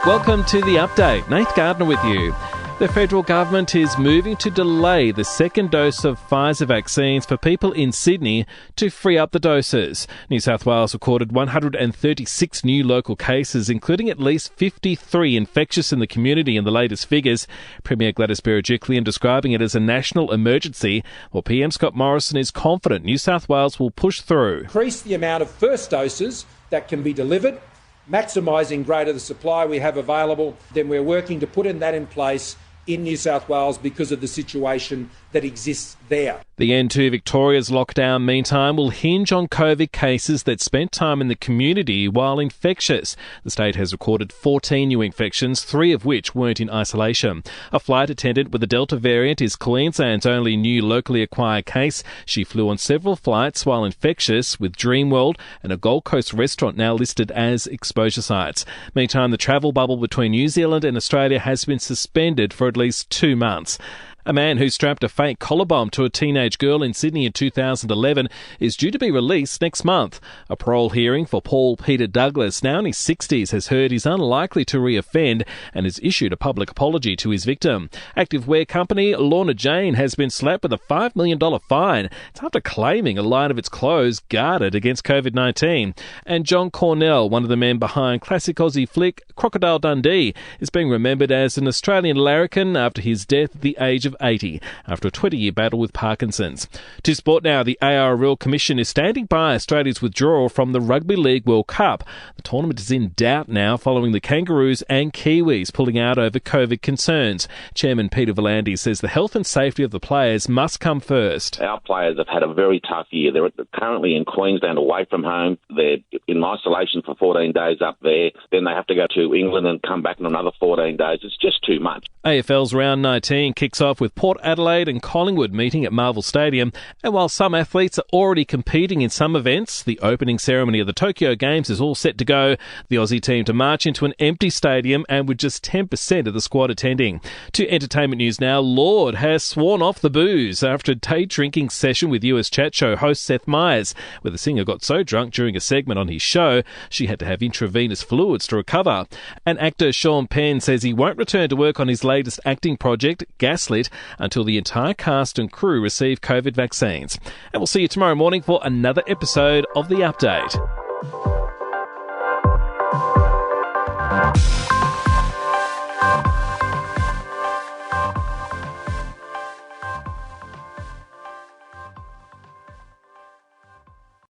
Welcome to The Update. Nath Gardner with you. The federal government is moving to delay the second dose of Pfizer vaccines for people in Sydney to free up the doses. New South Wales recorded 136 new local cases, including at least 53 infectious in the community in the latest figures. Premier Gladys Berejiklian describing it as a national emergency, while PM Scott Morrison is confident New South Wales will push through. Increase the amount of first doses that can be delivered, maximising greater the supply we have available, then we're working to put that in place in New South Wales because of the situation that exists there. The end to Victoria's lockdown, meantime, will hinge on COVID cases that spent time in the community while infectious. The state has recorded 14 new infections, 3 of which weren't in isolation. A flight attendant with the Delta variant is Queensland's only new locally acquired case. She flew on several flights while infectious, with Dreamworld and a Gold Coast restaurant now listed as exposure sites. Meantime, the travel bubble between New Zealand and Australia has been suspended for at least 2 months. A man who strapped a fake collar bomb to a teenage girl in Sydney in 2011 is due to be released next month. A parole hearing for Paul Peter Douglas, now in his 60s, has heard he's unlikely to re-offend and has issued a public apology to his victim. Activewear company Lorna Jane has been slapped with a $5 million fine. It's after claiming a line of its clothes guarded against COVID-19. And John Cornell, one of the men behind classic Aussie flick Crocodile Dundee, is being remembered as an Australian larrikin after his death at the age of 80 after a 20-year battle with Parkinson's. To sport now, the ARL Commission is standing by Australia's withdrawal from the Rugby League World Cup. The tournament is in doubt now following the Kangaroos and Kiwis pulling out over COVID concerns. Chairman Peter V'landys says the health and safety of the players must come first. Our players have had a very tough year. They're currently in Queensland away from home. They're in isolation for 14 days up there. Then they have to go to England and come back in another 14 days. It's just too much. AFL's round 19 kicks off with Port Adelaide and Collingwood meeting at Marvel Stadium. And while some athletes are already competing in some events, the opening ceremony of the Tokyo Games is all set to go. The Aussie team to march into an empty stadium and with just 10% of the squad attending. To entertainment news now, Lorde has sworn off the booze after a day drinking session with US chat show host Seth Meyers, where the singer got so drunk during a segment on his show she had to have intravenous fluids to recover. And actor Sean Penn says he won't return to work on his latest acting project, Gaslit, until the entire cast and crew receive COVID vaccines. And we'll see you tomorrow morning for another episode of The Update.